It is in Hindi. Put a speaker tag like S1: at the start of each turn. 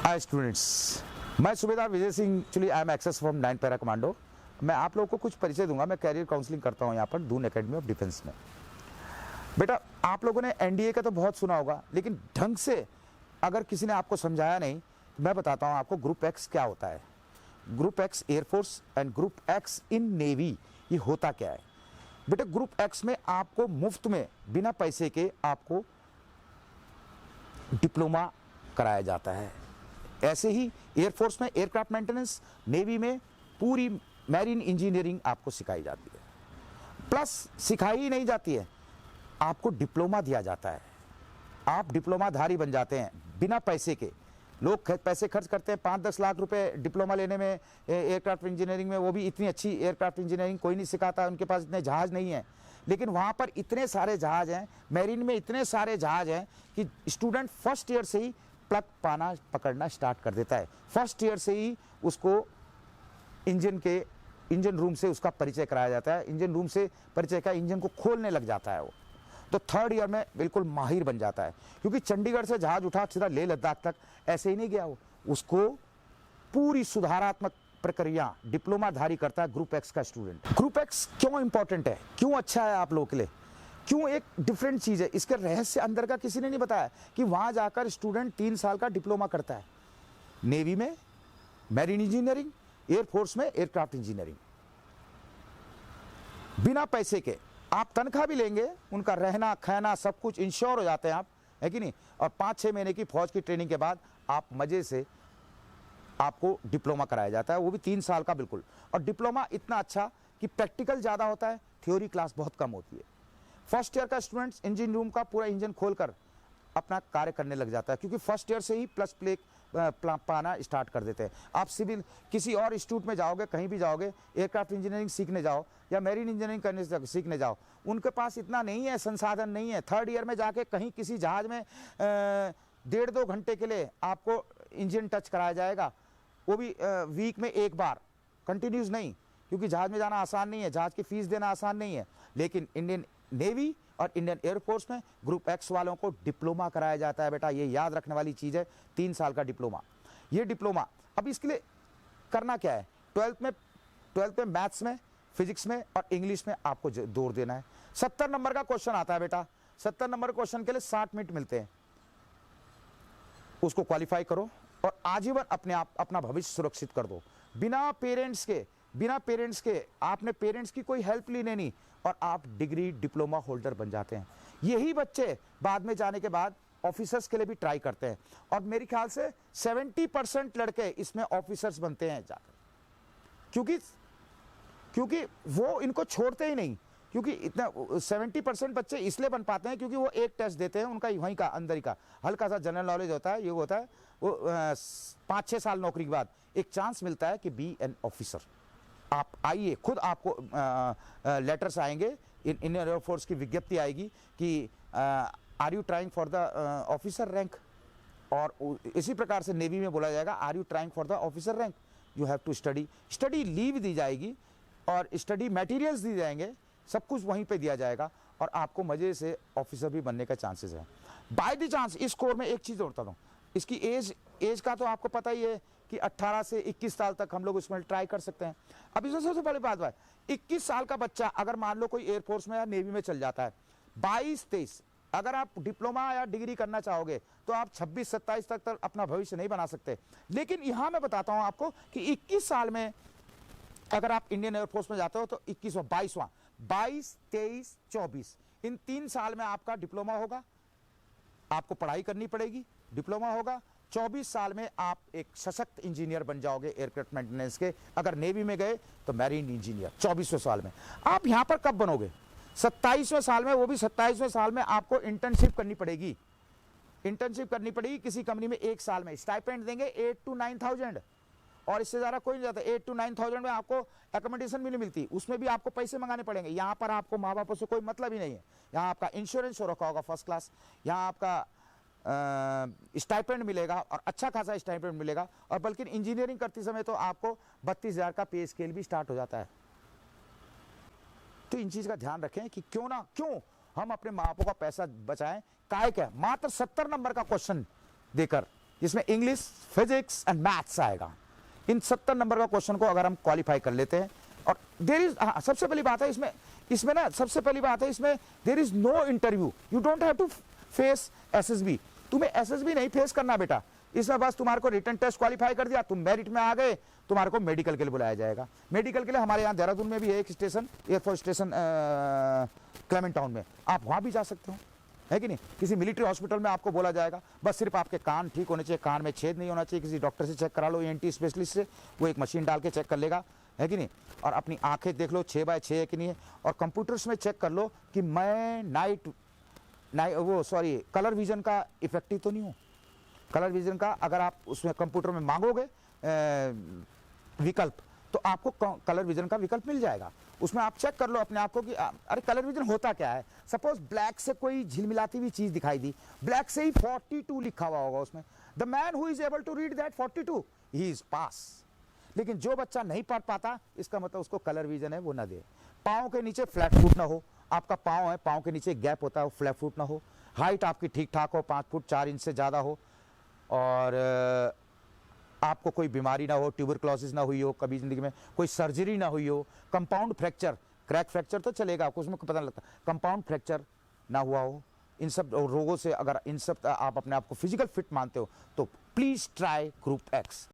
S1: हाय स्टूडेंट्स, मैं Subedar Vijay Singh. Actually I am access from 9 para commando. मैं आप लोगों को कुछ परिचय दूंगा। मैं कैरियर काउंसलिंग करता हूं यहाँ पर दून एकेडमी ऑफ डिफेंस में। बेटा, आप लोगों ने एनडीए का तो बहुत सुना होगा, लेकिन ढंग से अगर किसी ने आपको समझाया नहीं, मैं बताता हूँ आपको ग्रुप एक्स क्या होता है। Group x air force and group x in navy, ये होता क्या है। बेटा, ग्रुप एक्स में आपको मुफ्त में बिना पैसे के आपको डिप्लोमा कराया जाता है। ऐसे ही एयरफोर्स में एयरक्राफ्ट मेंटेनेंस, नेवी में पूरी मैरीन इंजीनियरिंग आपको सिखाई जाती है। प्लस सिखाई ही नहीं जाती है, आपको डिप्लोमा दिया जाता है। आप डिप्लोमाधारी बन जाते हैं बिना पैसे के। लोग पैसे खर्च करते हैं 5-10 लाख रुपए डिप्लोमा लेने में एयरक्राफ्ट इंजीनियरिंग में, वो भी इतनी अच्छी एयरक्राफ्ट इंजीनियरिंग कोई नहीं सिखाता, उनके पास इतने जहाज नहीं है। लेकिन वहाँ पर इतने सारे जहाज हैं, मैरीन में इतने सारे जहाज हैं कि स्टूडेंट फर्स्ट ईयर से ही प्लग पाना पकड़ना स्टार्ट कर देता है। फर्स्ट ईयर से ही उसको इंजन रूम से उसका परिचय कराया जाता है। इंजन रूम से परिचय का, इंजन को खोलने लग जाता है वो, तो थर्ड ईयर में बिल्कुल माहिर बन जाता है। क्योंकि चंडीगढ़ से जहाज उठा सीधा लेह लद्दाख तक ऐसे ही नहीं गया वो, उसको पूरी सुधारात्मक प्रक्रिया डिप्लोमाधारी करता है ग्रुप एक्स का स्टूडेंट। ग्रुप एक्स क्यों इंपॉर्टेंट है, क्यों अच्छा है आप लोगों के लिए, क्यों एक डिफरेंट चीज है, इसके रहस्य अंदर का किसी ने नहीं बताया कि वहां जाकर स्टूडेंट 3 साल का डिप्लोमा करता है। नेवी में मैरीन इंजीनियरिंग, एयरफोर्स में एयरक्राफ्ट इंजीनियरिंग, बिना पैसे के। आप तनख्वाह भी लेंगे, उनका रहना खाना सब कुछ इंश्योर हो जाते हैं आप, है कि नहीं। और 5-6 महीने की फौज की ट्रेनिंग के बाद आप मजे से आपको डिप्लोमा कराया जाता है, वो भी 3 साल का बिल्कुल। और डिप्लोमा इतना अच्छा कि प्रैक्टिकल ज्यादा होता है, थ्योरी क्लास बहुत कम होती है। फर्स्ट ईयर का स्टूडेंट्स इंजन रूम का पूरा इंजन खोलकर अपना कार्य करने लग जाता है, क्योंकि फर्स्ट ईयर से ही प्लस पाना स्टार्ट कर देते हैं। आप सिविल किसी और इंस्टीट्यूट में जाओगे, कहीं भी जाओगे, एयरक्राफ्ट इंजीनियरिंग सीखने जाओ या मैरीन इंजीनियरिंग करने सीखने जाओ, उनके पास इतना नहीं है, संसाधन नहीं है। थर्ड ईयर में जाके कहीं किसी जहाज में 1.5-2 घंटे के लिए आपको इंजन टच कराया जाएगा, वो भी वीक में एक बार, कंटिन्यूस नहीं, क्योंकि जहाज में जाना आसान नहीं है, जहाज की फीस देना आसान नहीं है। लेकिन इंडियन नेवी और इंडियन एयरफोर्स में ग्रुप एक्स वालों को डिप्लोमा कराया जाता है। बेटा, ये याद रखने वाली चीज है, 3 साल का डिप्लोमा। ये डिप्लोमा अब इसके लिए करना क्या है, 12th में मैथ्स में, फिजिक्स में और इंग्लिश में आपको जोर देना है। 70 नंबर का क्वेश्चन आता है बेटा, 70 नंबर क्वेश्चन के लिए 60 मिनट मिलते हैं। उसको क्वालिफाई करो और आजीवन अपने आप अपना भविष्य सुरक्षित कर दो, बिना पेरेंट्स के। आपने पेरेंट्स की कोई हेल्प ली नहीं और आप डिग्री डिप्लोमा होल्डर बन जाते हैं। यही बच्चे बाद में जाने के बाद ऑफिसर्स के लिए भी ट्राई करते हैं, और मेरे ख्याल से 70% लड़के इसमें ऑफिसर्स बनते हैं जाकर, क्योंकि वो इनको छोड़ते ही नहीं। क्योंकि इतना 70% बच्चे इसलिए बन पाते हैं क्योंकि वो एक टेस्ट देते हैं, उनका वहीं का अंदर ही का हल्का सा जनरल नॉलेज होता है, ये होता है। वो 5-6 साल नौकरी के बाद एक चांस मिलता है कि बी एन ऑफिसर। आप आइए, खुद आपको लेटर्स आएंगे, इंडियन एयरफोर्स की विज्ञप्ति आएगी कि are you trying for the officer rank, और इसी प्रकार से नेवी में बोला जाएगा are you trying for the officer rank, you have to study leave दी जाएगी और स्टडी मटेरियल्स दी जाएंगे, सब कुछ वहीं पे दिया जाएगा और आपको मजे से ऑफिसर भी बनने का चांसेस है। बाय द चांस इस कोर में एक चीज और बता दूं, इसकी एज का तो आपको पता ही है कि 18 से 21 साल तक हम लोग इसमें ट्राई कर सकते हैं। अब इसमें सबसे बड़ी बात है, 21 साल का बच्चा अगर मान लो कोई एयरफोर्स में या नेवी में चल जाता है, 22-23 अगर आप डिप्लोमा या डिग्री करना चाहोगे तो आप 26-27 तक अपना भविष्य नहीं बना सकते। लेकिन यहां मैं बताता हूं आपको कि 21 साल में अगर आप इंडियन एयरफोर्स में जाते हो तो 21वां 22, 23, 24 इन 3 साल में आपका डिप्लोमा होगा। आपको पढ़ाई करनी पड़ेगी, डिप्लोमा होगा। 24 साल में आप एक सशक्त इंजीनियर बन जाओगे एयरक्राफ्ट मेंटेनेंस के। अगर नेवी में गए तो मैरीन इंजीनियर 24वें साल में। आप यहां पर कब बनोगे, 27वें साल में, वो भी 27वें साल में आपको इंटर्नशिप करनी पड़ेगी। किसी कंपनी में 1 साल में। स्टाइपेंड देंगे 8 to 9,000 और इससे ज्यादा कोई नहीं जाता। 8 to 9,000 में आपको एकोमोडेशन भी नहीं मिलती, उसमें भी आपको पैसे मंगाने पड़ेंगे। यहाँ पर आपको माँ बापों से कोई मतलब ही नहीं है। यहाँ आपका इंश्योरेंस हो रखा होगा फर्स्ट क्लास, यहाँ आपका स्टाइपेंड मिलेगा और अच्छा खासा स्टाइपेंड मिलेगा। और बल्कि इंजीनियरिंग करते समय तो आपको 32,000 का पे स्केल भी स्टार्ट हो जाता है। तो इन चीज का ध्यान रखें कि क्यों हम अपने माँ बापों का पैसा बचाएं, काय क्या मात्र 70 नंबर का क्वेश्चन देकर जिसमें इंग्लिश, फिजिक्स एंड मैथ्स आएगा। इन 70 नंबर का क्वेश्चन को अगर हम क्वालिफाई कर लेते हैं, और देर इज, सबसे पहली बात है इसमें ना, सबसे पहली बात है इसमें there is no interview, you don't have to face SSB. तुम्हें एसएसबी नहीं फेस करना बेटा, इसमें बस तुम्हारे को रिटन टेस्ट क्वालिफाई कर दिया, तुम मेरिट में आ गए, तुम्हारे को मेडिकल के लिए बुलाया जाएगा। मेडिकल के लिए हमारे यहाँ देहरादून में भी है एक station, air force station Clement town में, आप वहाँ भी जा सकते हो, है कि नहीं। किसी मिलिट्री हॉस्पिटल में आपको बोला जाएगा, बस सिर्फ आपके कान ठीक होने चाहिए, कान में छेद नहीं होना चाहिए, किसी डॉक्टर से चेक करा लो, ENT स्पेशलिस्ट से, वो एक मशीन डाल के चेक कर लेगा, है कि नहीं। और अपनी आंखें देख लो 6x6 है कि नहीं है, और कंप्यूटर्स में चेक कर लो कि मैं कलर विजन का इफेक्टिव तो नहीं हूँ। कलर विजन का अगर आप उसमें कंप्यूटर में मांगोगे विकल्प, तो आपको कलर विजन का विकल्प मिल जाएगा। उसमें आप चेक कर लो अपने आप को कि अरे कलर विजन होता क्या है। सपोज ब्लैक से कोई झिलमिलाती हुई चीज दिखाई दी, ब्लैक से ही 42 लिखा हुआ होगा उसमें, the man who is able to read that 42 he is pass. लेकिन जो बच्चा नहीं पढ़ पाता, इसका मतलब उसको कलर विजन है वो ना दे। पाँव के नीचे फ्लैट फुट ना हो, आपका पाँव है, पाँव के नीचे गैप होता है, वो फ्लैट फुट ना हो। हाइट आपकी ठीक ठाक हो, 5 फुट 4 इंच से ज़्यादा हो, और आपको कोई बीमारी ना हो, ट्यूबरक्लोसिस ना हुई हो, कभी ज़िंदगी में कोई सर्जरी ना हुई हो, कंपाउंड फ्रैक्चर, क्रैक फ्रैक्चर तो चलेगा आपको, उसमें पता लगता, कंपाउंड फ्रैक्चर ना हुआ हो। इन सब रोगों से अगर इन सब आप अपने आप को फिजिकल फिट मानते हो, तो प्लीज़ ट्राई ग्रुप एक्स।